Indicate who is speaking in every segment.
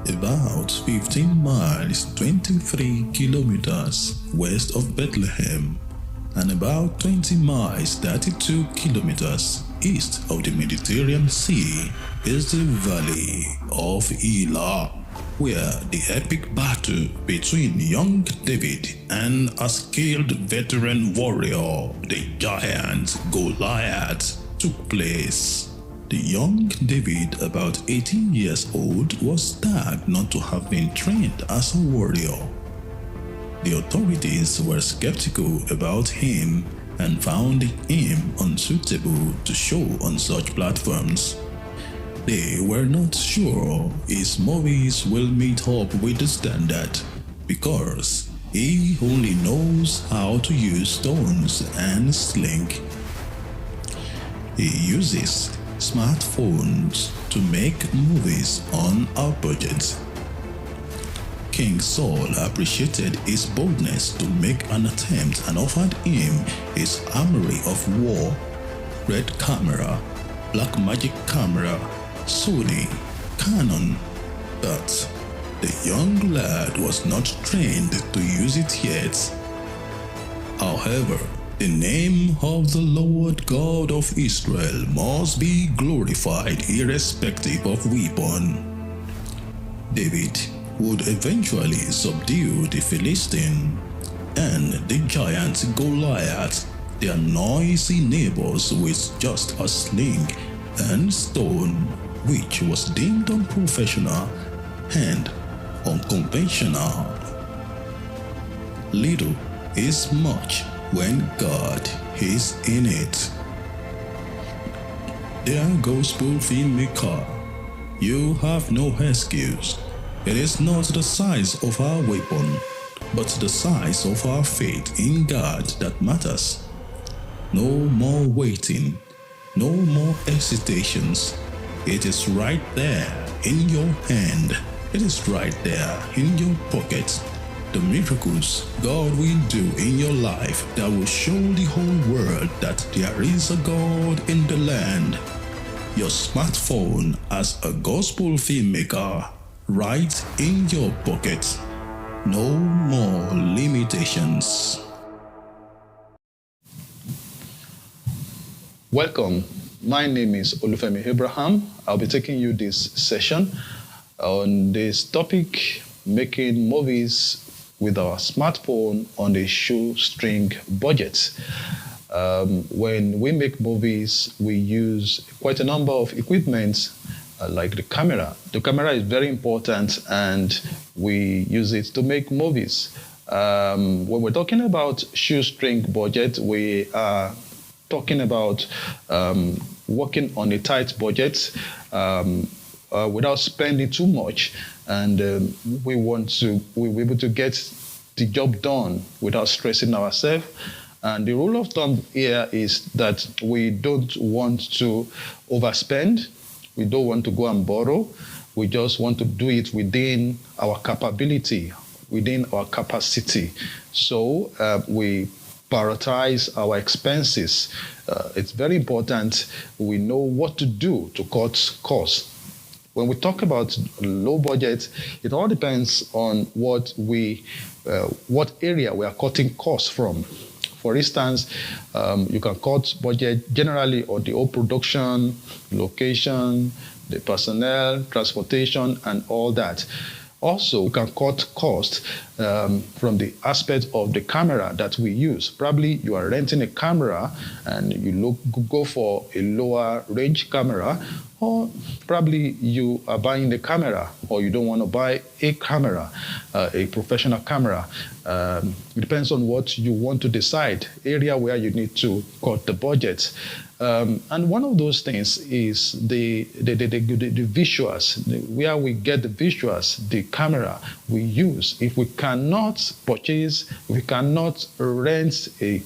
Speaker 1: about 15 miles 23 kilometers west of Bethlehem and about 20 miles 32 kilometers east of the Mediterranean Sea is the Valley of Elah, where the epic battle between young David and a skilled veteran warrior, the giant Goliath, took place. The young David, about 18 years old, was tagged not to have been trained as a warrior. The authorities were skeptical about him and found him unsuitable to show on such platforms. They were not sure his movies will meet up with the standard because he only knows how to use stones and sling. He uses smartphones to make movies on a budget. King Saul appreciated his boldness to make an attempt and offered him his armory of war, red camera, black magic camera, Sony, Canon, but the young lad was not trained to use it yet. However, the name of the Lord God of Israel must be glorified irrespective of weapon. David would eventually subdue the Philistine and the giant Goliath, their noisy neighbors, with just a sling and stone, which was deemed unprofessional and unconventional. Little is much when God is in it. Dear gospel filmmaker, you have no excuse. It is not the size of our weapon, but the size of our faith in God that matters. No more waiting, no more hesitations. It is right there in your hand. It is right there in your pocket. The miracles God will do in your life that will show the whole world that there is a God in the land. Your smartphone as a gospel filmmaker right in your pocket. No more limitations.
Speaker 2: Welcome. My name is Olufemi Abraham. I'll be taking you this session on this topic, making movies with our smartphone on a shoestring budget. When we make movies, we use quite a number of equipment like the camera. The camera is very important and we use it to make movies. When we're talking about shoestring budget, we are talking about working on a tight budget without spending too much, and we be able to get the job done without stressing ourselves. And the rule of thumb here is that we don't want to overspend. We don't want to go and borrow. We just want to do it within our capability, within our capacity. So we prioritize our expenses. It's very important we know what to do to cut costs. When we talk about low budget, it all depends on what area we are cutting costs from. For instance, you can cut budget generally on the whole production, location, the personnel, transportation, and all that. Also, we can cut costs from the aspect of the camera that we use. Probably you are renting a camera and you go for a lower range camera, or probably you are buying the camera or you don't want to buy a camera, a professional camera. It depends on what you want to decide, area where you need to cut the budget. And one of those things is the visuals, where we get the visuals, the camera we use. If we cannot purchase, we cannot rent a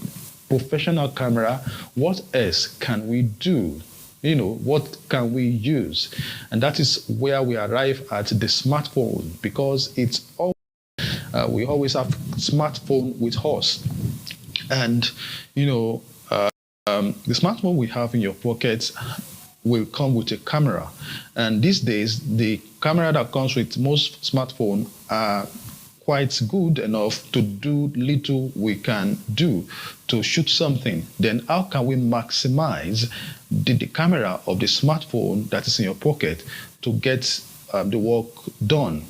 Speaker 2: professional camera, what else can we do? What can we use? And that is where we arrive at the smartphone, because it's all, we always have smartphone with us. And, the smartphone we have in your pocket will come with a camera. And these days, the camera that comes with most smartphones are quite good enough to do little we can do to shoot something. Then how can we maximize the camera of the smartphone that is in your pocket to get the work done?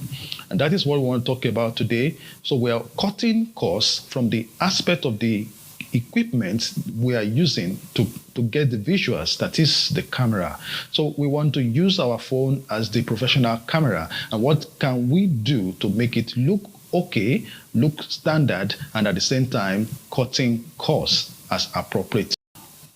Speaker 2: And that is what we want to talk about today. So we are cutting costs from the aspect of the equipment we are using to get the visuals, that is the camera. So we want to use our phone as the professional camera. And what can we do to make it look okay, look standard, and at the same time cutting costs as appropriate?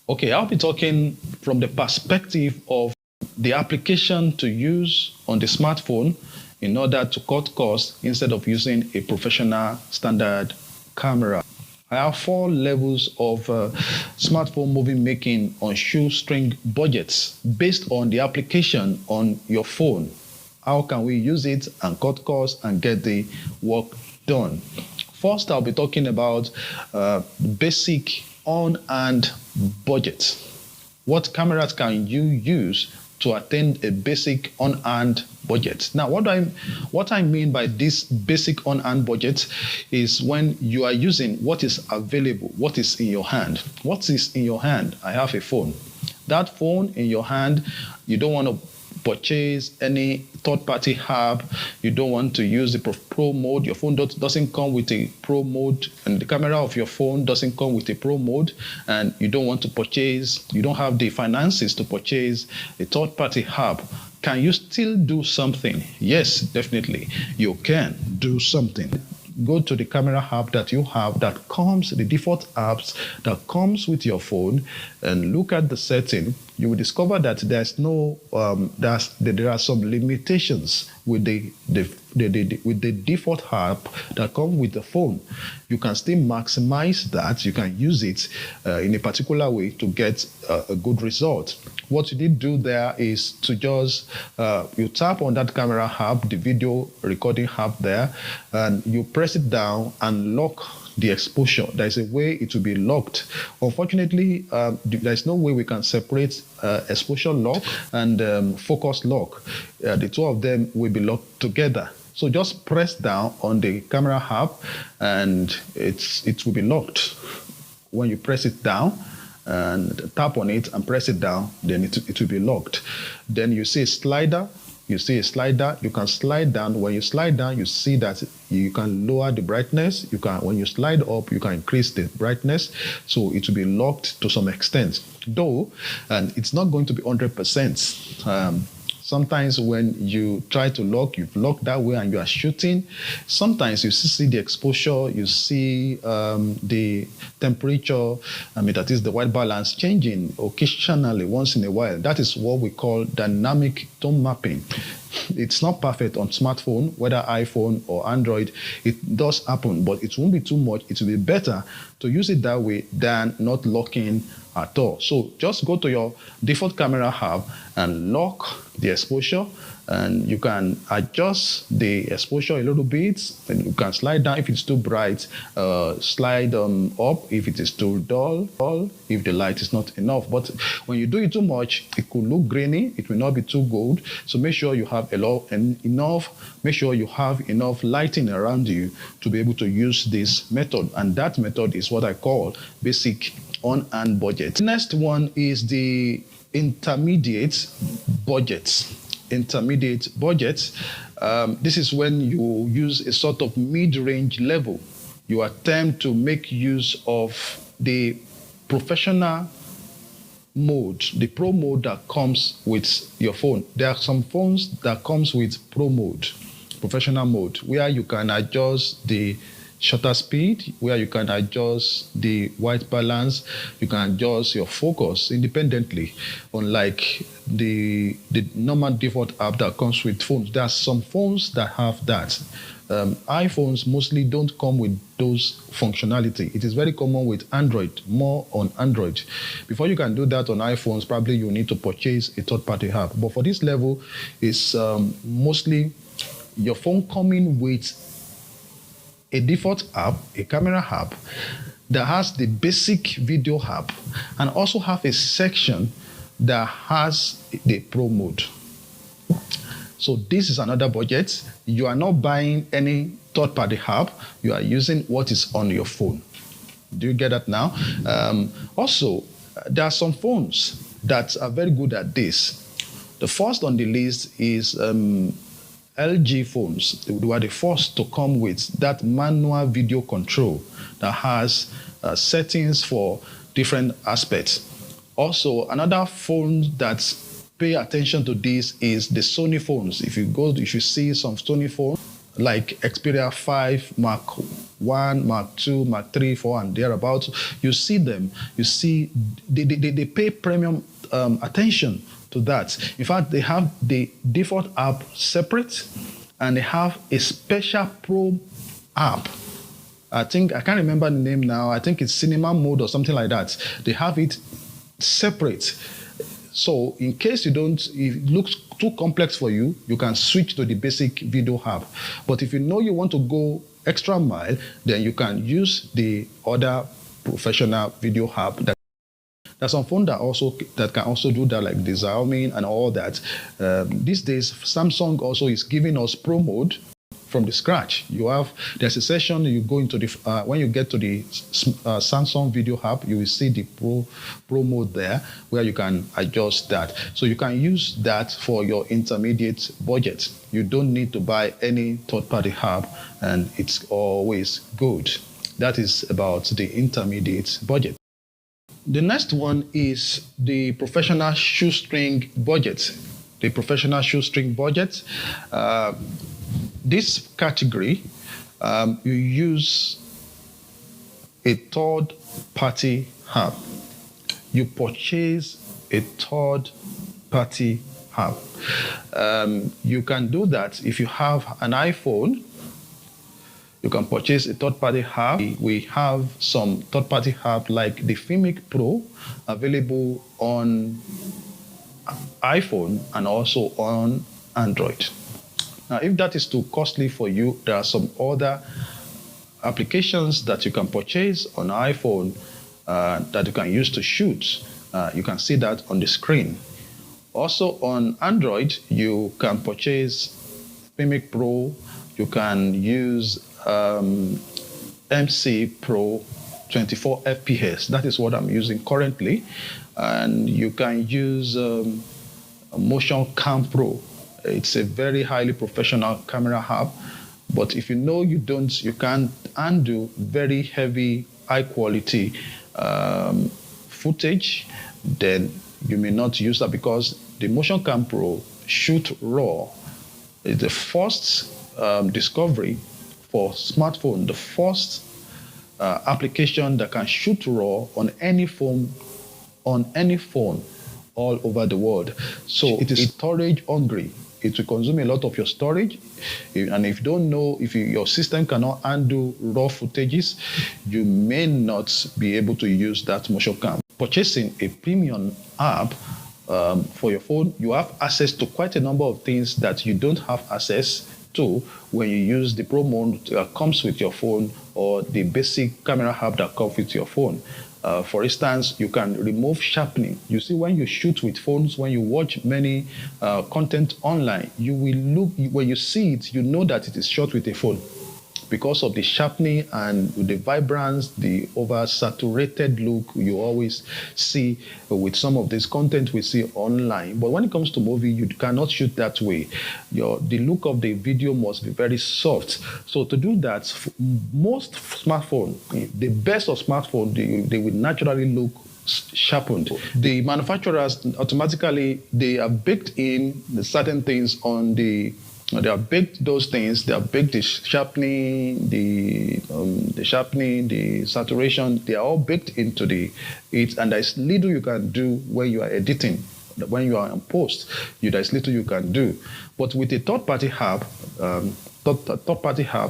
Speaker 2: Okay, I'll be talking from the perspective of the application to use on the smartphone in order to cut costs instead of using a professional standard camera. I have 4 levels of smartphone movie making on shoestring budgets based on the application on your phone. How can we use it and cut costs and get the work done? First, I'll be talking about basic on-hand budget. What cameras can you use to attain a basic on-hand budget? Now, what I mean by this basic on-hand budget is when you are using what is available, what is in your hand. What is in your hand? I have a phone. That phone in your hand, you don't want to purchase any third-party app. You don't want to use the pro mode. Your phone doesn't come with a pro mode, and the camera of your phone doesn't come with a pro mode, and you don't want to purchase, you don't have the finances to purchase a third-party app. Can you still do something? Yes, definitely. You can do something. Go to the camera app that you have that comes, the default apps that comes with your phone, and look at the setting. You will discover that there's no, there are some limitations with the default app that come with the phone. You can still maximize that. You can use it in a particular way to get a good result. What you did do there is to just, you tap on that camera app, the video recording app there, and you press it down and lock the exposure. There is a way it will be locked. Unfortunately, there is no way we can separate exposure lock and focus lock. The two of them will be locked together. So just press down on the camera app and it will be locked. When you press it down and tap on it and press it down, then it will be locked. Then you see a slider. You see a slider, you can slide down. When you slide down, you see that you can lower the brightness. When you slide up, you can increase the brightness. So it will be locked to some extent, though, and it's not going to be 100%. Sometimes when you try to lock, you've locked that way and you are shooting. Sometimes you see the exposure, you see the temperature, that is the white balance changing occasionally once in a while. That is what we call dynamic tone mapping. It's not perfect on smartphone, whether iPhone or Android. It does happen, but it won't be too much. It will be better to use it that way than not locking at all. So just go to your default camera app and lock the exposure, and you can adjust the exposure a little bit, and you can slide down if it's too bright, slide up if it is too dull, if the light is not enough. But when you do it too much, it could look grainy, it will not be too gold. So make sure you have make sure you have enough lighting around you to be able to use this method, and that method is what I call basic on-hand budget. Next one is the intermediate budget. Intermediate budget. This is when you use a sort of mid-range level. You attempt to make use of the professional mode, the pro mode that comes with your phone. There are some phones that comes with pro mode, professional mode, where you can adjust the shutter speed, where you can adjust the white balance, you can adjust your focus independently, unlike the normal default app that comes with phones. There are some phones that have that. iPhones mostly don't come with those functionality. It is very common with Android, more on Android. Before you can do that on iPhones, probably you need to purchase a third-party app. But for this level, it's mostly your phone coming with a default app, a camera app that has the basic video app, and also have a section that has the Pro mode. So this is another budget. You are not buying any third-party app. You are using what is on your phone. Do you get that now? Also, there are some phones that are very good at this. The first on the list is LG phones. They were the first to come with that manual video control that has settings for different aspects. Also, another phone that pay attention to this is the Sony phones. If you see some Sony phones like Xperia 5, Mark 1, Mark 2, Mark 3, 4, and thereabouts, you see them. You see they pay premium attention to that. In fact, they have the default app separate, and they have a special Pro app. I can't remember the name now. I think it's cinema mode or something like that. They have it separate. So in case if it looks too complex for you, you can switch to the basic video app. But if you know you want to go extra mile, then you can use the other professional video app. There's some phone that can also do that, like the Xiaomi and all that. These days, Samsung also is giving us Pro mode from the scratch. There's a session you go into when you get to the Samsung video app, you will see the Pro mode there where you can adjust that. So you can use that for your intermediate budget. You don't need to buy any third-party app, and it's always good. That is about the intermediate budget. The next one is the professional shoestring budget. The professional shoestring budget. This category, you use a third-party app. You purchase a third-party app. You can do that if you have an iPhone. You can purchase a third-party app. We have some third-party app like the Filmic Pro available on iPhone and also on Android. Now, if that is too costly for you, there are some other applications that you can purchase on iPhone that you can use to shoot. You can see that on the screen. Also on Android, you can purchase Filmic Pro. You can use MC Pro 24 FPS. That is what I'm using currently. And you can use Motion Cam Pro. It's a very highly professional camera app, but if you know you can't undo very heavy, high quality footage, then you may not use that, because the Motion Cam Pro Shoot RAW is the first discovery for smartphone, the first application that can shoot RAW on any phone all over the world. So it is storage hungry. It will consume a lot of your storage. And if you don't know, if your system cannot handle raw footages, you may not be able to use that motion cam. Purchasing a premium app for your phone, you have access to quite a number of things that you don't have access to when you use the Pro mode that comes with your phone, or the basic camera app that comes with your phone. For instance, you can remove sharpening. You see, when you shoot with phones, when you watch many content online, you will look, when you see it, you know that it is shot with a phone, because of the sharpening and the vibrance, the oversaturated look you always see with some of this content we see online. But when it comes to movie, you cannot shoot that way. The look of the video must be very soft. So to do that, most smartphone, the best of smartphone, they will naturally look sharpened. The manufacturers automatically, they are baked in certain things on the. They have baked those things. They have baked the sharpening, the saturation. They are all baked into it, and there's little you can do when you are editing. When you are in post, there's little you can do. But with a third-party app,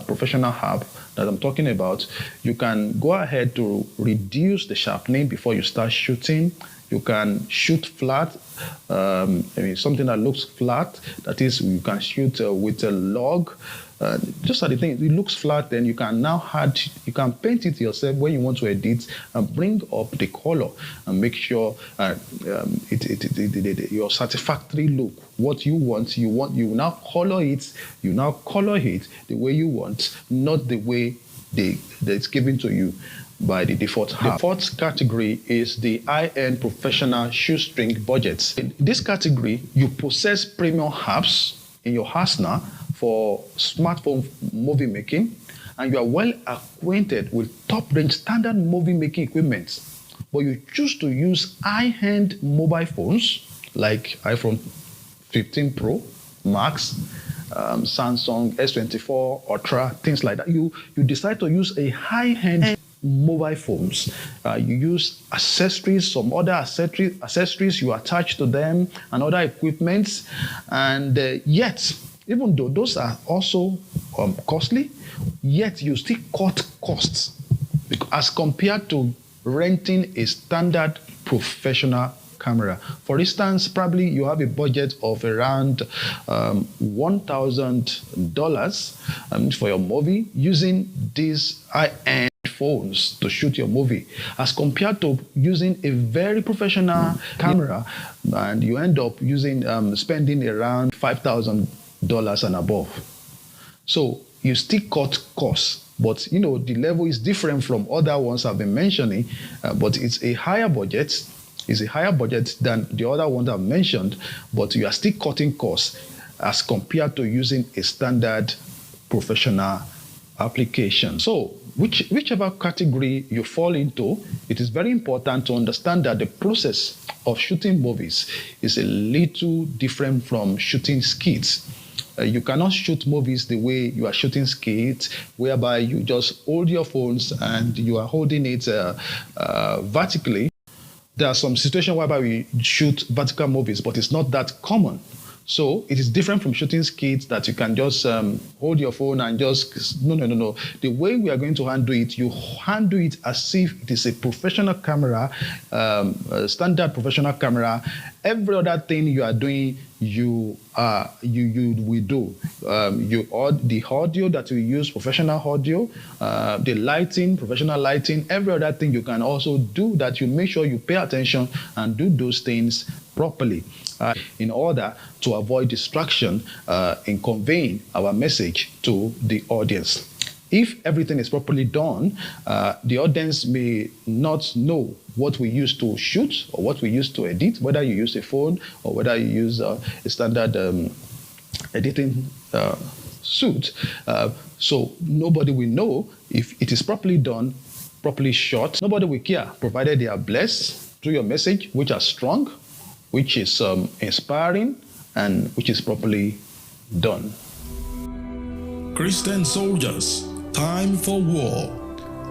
Speaker 2: professional app that I'm talking about, you can go ahead to reduce the sharpening before you start shooting. You can shoot flat, something that looks flat. That is, you can shoot with a log. Just are the things. It looks flat, then you can now you can paint it yourself when you want to edit and bring up the color and make sure your satisfactory look. What you want, you now color it. You now color it the way you want, not the way that's given to you by the default app. The fourth category is the high-end professional shoestring budgets. In this category, you possess premium apps in your arsenal for smartphone movie making, and you are well acquainted with top-range standard movie making equipment, but you choose to use high-end mobile phones like iPhone 15 Pro, Max, Samsung S24 Ultra, things like that. You decide to use a high-end mobile phones. You use accessories, some other accessories you attach to them, and other equipments, and yet, even though those are also costly, yet you still cut costs as compared to renting a standard professional camera. For instance, probably you have a budget of around $1,000 for your movie using these high-end phones to shoot your movie, as compared to using a very professional camera, and you end up spending around $5,000 and above. So you still cut costs, but the level is different from other ones I've been mentioning, but it's a higher budget. It's a higher budget than the other ones I've mentioned, but you are still cutting costs as compared to using a standard professional application. So whichever category you fall into, it is very important to understand that the process of shooting movies is a little different from shooting skits. You cannot shoot movies the way you are shooting skits, whereby you just hold your phones and you are holding it vertically. There are some situations whereby we shoot vertical movies, but it's not that common. So it is different from shooting skits that you can just hold your phone and just, no. The way we are going to handle it, you handle it as if it is a professional camera, a standard professional camera. Every other thing you are doing, you will do. The audio that we use, professional audio, the lighting, professional lighting, every other thing you can also do that. You make sure you pay attention and do those things properly in order to avoid distraction in conveying our message to the audience. If everything is properly done, the audience may not know what we use to shoot or what we use to edit, whether you use a phone or whether you use a standard editing suit. So nobody will know if it is properly done, properly shot. Nobody will care, provided they are blessed through your message, which are strong, which is inspiring, and which is properly done.
Speaker 1: Christian soldiers, time for war.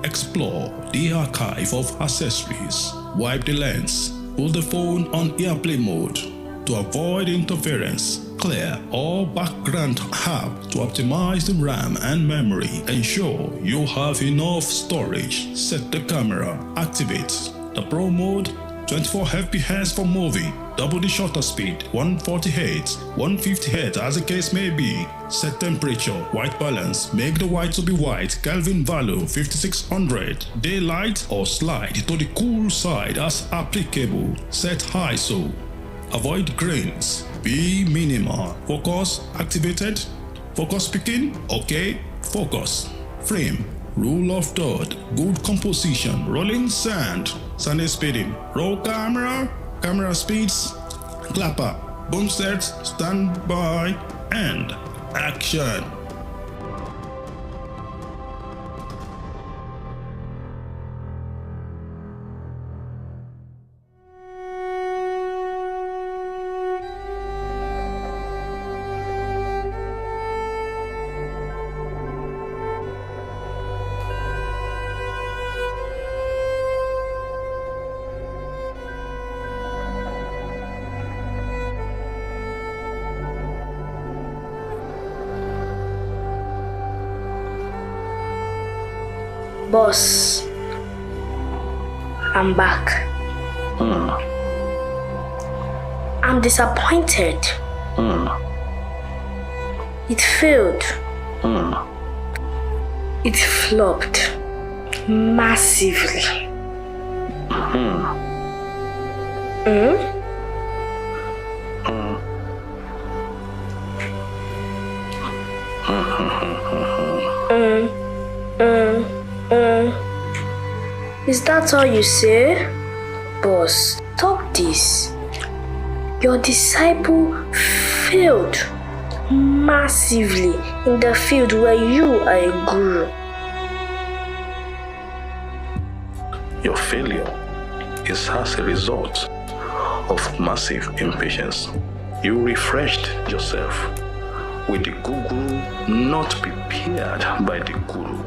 Speaker 1: Explore the archive of accessories. Wipe the lens. Put the phone on airplane mode to avoid interference. Clear all background app to optimize the RAM and memory. Ensure you have enough storage. Set the camera. Activate the Pro mode. 24 FPS for movie, double the shutter speed, 148, 158 as the case may be. Set temperature, white balance, make the white to be white, Kelvin value 5600, daylight or slide to the cool side as applicable. Set ISO, avoid grains, be minimal. Focus activated, focus speaking, okay, focus, frame. Rule of third, good composition, rolling sand, sand speeding, roll camera, camera speeds, clapper, boom set, stand by, and action.
Speaker 3: Boss, I'm back. I'm disappointed. It failed. It flopped massively. Is that all you say? Boss, stop this. Your disciple failed massively in the field where you are a guru.
Speaker 1: Your failure is as a result of massive impatience. You refreshed yourself with the guru not prepared by the guru.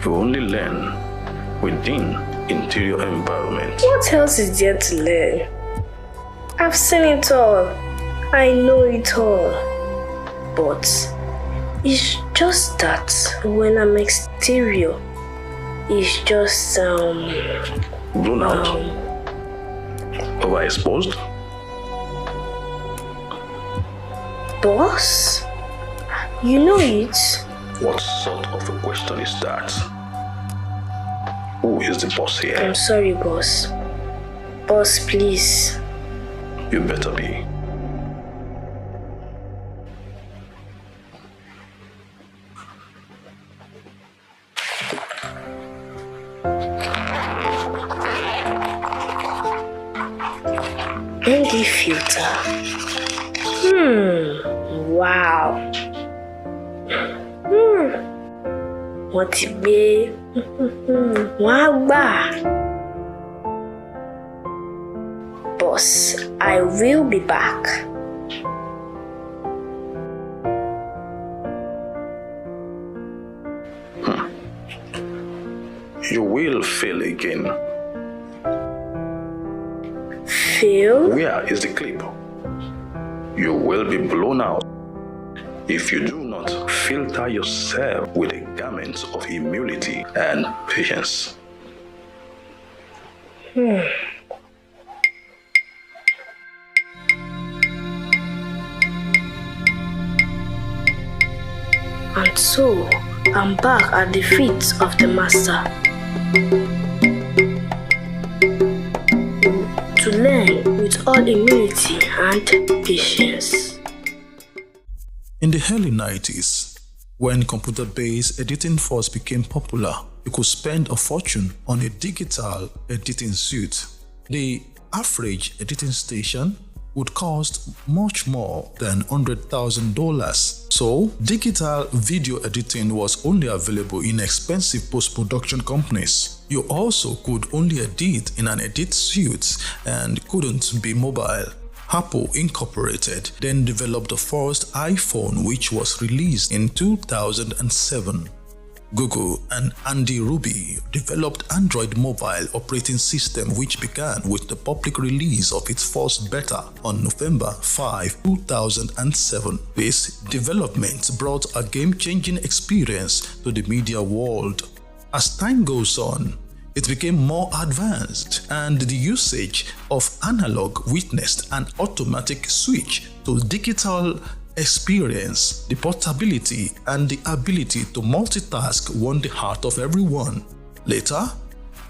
Speaker 1: You only learn within interior environment.
Speaker 3: What else is there to learn? I've seen it all. I know it all. But it's just that when I'm exterior, it's just
Speaker 1: blown out. Overexposed.
Speaker 3: Boss? You know it.
Speaker 1: What sort of a question is that? Who is the boss here?
Speaker 3: I'm sorry, boss. Boss, please.
Speaker 1: You better be.
Speaker 3: ND filter. Wow. Wọ́n ti gbé wọ́n á gbà. Boss, I will be back.
Speaker 1: You will fail again.
Speaker 3: Fail?
Speaker 1: Where is the clip? You will be blown out if you do not filter yourself with a garment of humility and patience.
Speaker 3: And so, I'm back at the feet of the master to learn with all humility and patience.
Speaker 1: In the early 90s, when computer-based editing first became popular, you could spend a fortune on a digital editing suite. The average editing station would cost much more than $100,000. So, digital video editing was only available in expensive post-production companies. You also could only edit in an edit suite and couldn't be mobile. Apple Incorporated then developed the first iPhone, which was released in 2007. Google and Andy Ruby developed Android mobile operating system, which began with the public release of its first beta on November 5, 2007. This development brought a game-changing experience to the media world. As time goes on, it became more advanced, and the usage of analog witnessed an automatic switch to digital experience. The portability and the ability to multitask won the heart of everyone. Later,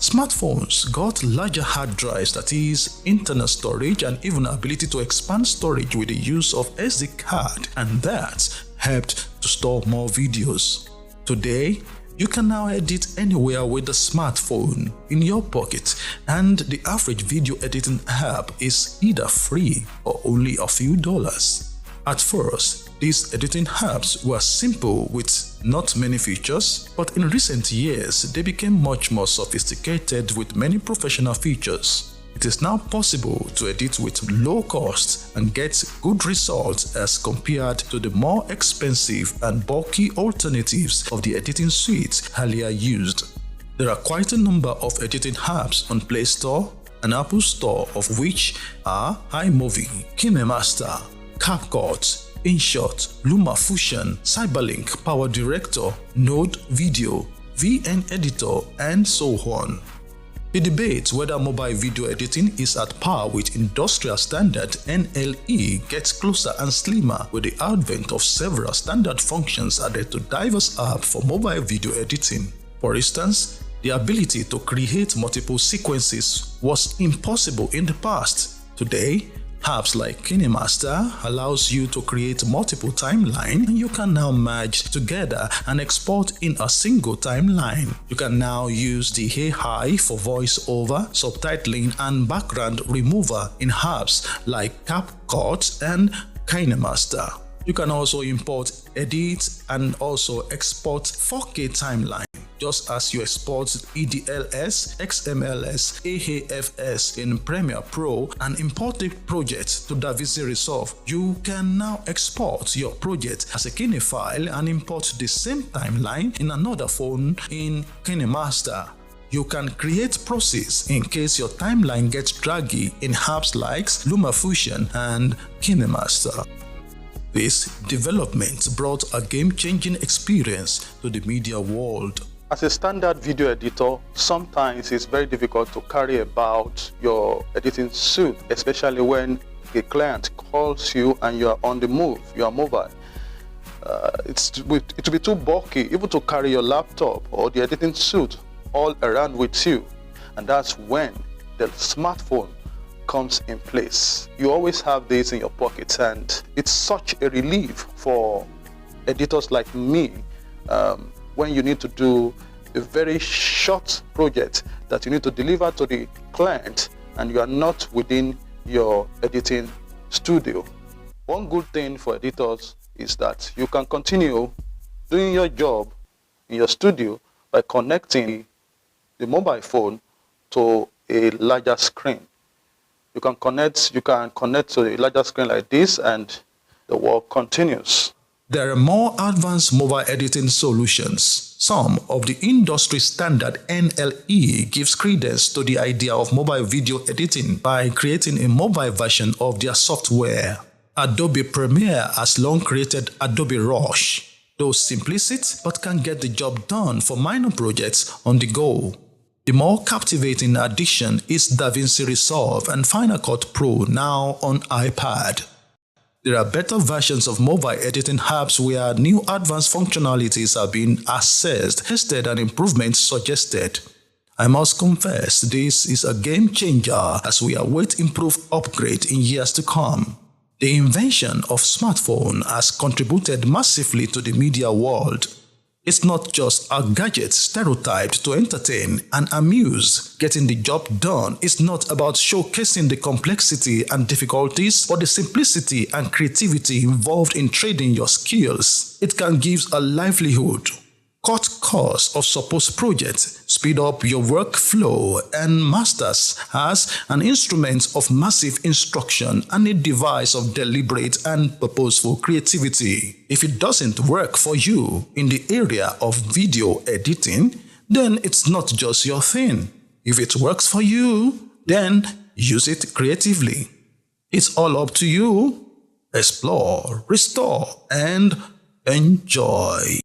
Speaker 1: smartphones got larger hard drives, that is, internal storage, and even ability to expand storage with the use of SD card, and that helped to store more videos. Today, you can now edit anywhere with the smartphone in your pocket, and the average video editing app is either free or only a few dollars. At first, these editing apps were simple with not many features, but in recent years, they became much more sophisticated with many professional features. It is now possible to edit with low cost and get good results as compared to the more expensive and bulky alternatives of the editing suites earlier used. There are quite a number of editing apps on Play Store and Apple Store, of which are iMovie, KineMaster, CapCut, InShot, LumaFusion, Cyberlink, Power Director, Node Video, VN Editor, and so on. The debate whether mobile video editing is at par with industrial standard NLE gets closer and slimmer with the advent of several standard functions added to diverse apps for mobile video editing. For instance, the ability to create multiple sequences was impossible in the past. Today, apps like KineMaster allows you to create multiple timelines, and you can now merge together and export in a single timeline. You can now use the AI for voiceover, subtitling, and background remover in apps like CapCut and KineMaster. You can also import, edit, and also export 4K timeline. Just as you export EDLS, XMLS, AAFS in Premiere Pro and import a project to DaVinci Resolve, you can now export your project as a Kine file and import the same timeline in another phone in KineMaster. You can create process in case your timeline gets draggy in apps like LumaFusion and KineMaster. This development brought a game-changing experience to the media world.
Speaker 2: As a standard video editor, sometimes it's very difficult to carry about your editing suite, especially when a client calls you and you are on the move, you are mobile. It will be too bulky even to carry your laptop or the editing suite all around with you. And that's when the smartphone comes in place. You always have this in your pocket, and it's such a relief for editors like me when you need to do a very short project that you need to deliver to the client and you are not within your editing studio. One good thing for editors is that you can continue doing your job in your studio by connecting the mobile phone to a larger screen. You can connect to a larger screen like this and the work continues.
Speaker 1: There are more advanced mobile editing solutions. Some of the industry standard NLE gives credence to the idea of mobile video editing by creating a mobile version of their software. Adobe Premiere has long created Adobe Rush, though simplistic but can get the job done for minor projects on the go. The more captivating addition is DaVinci Resolve and Final Cut Pro now on iPad. There are better versions of mobile editing apps where new advanced functionalities are being assessed, tested, and improvements suggested. I must confess, this is a game changer as we await improved upgrade in years to come. The invention of smartphone has contributed massively to the media world. It's not just a gadget stereotyped to entertain and amuse. Getting the job done is not about showcasing the complexity and difficulties, but the simplicity and creativity involved in trading your skills. It can give a livelihood, cut costs of supposed projects, speed up your workflow, and masters as an instrument of massive instruction and a device of deliberate and purposeful creativity. If it doesn't work for you in the area of video editing, then it's not just your thing. If it works for you, then use it creatively. It's all up to you. Explore, restore, and enjoy.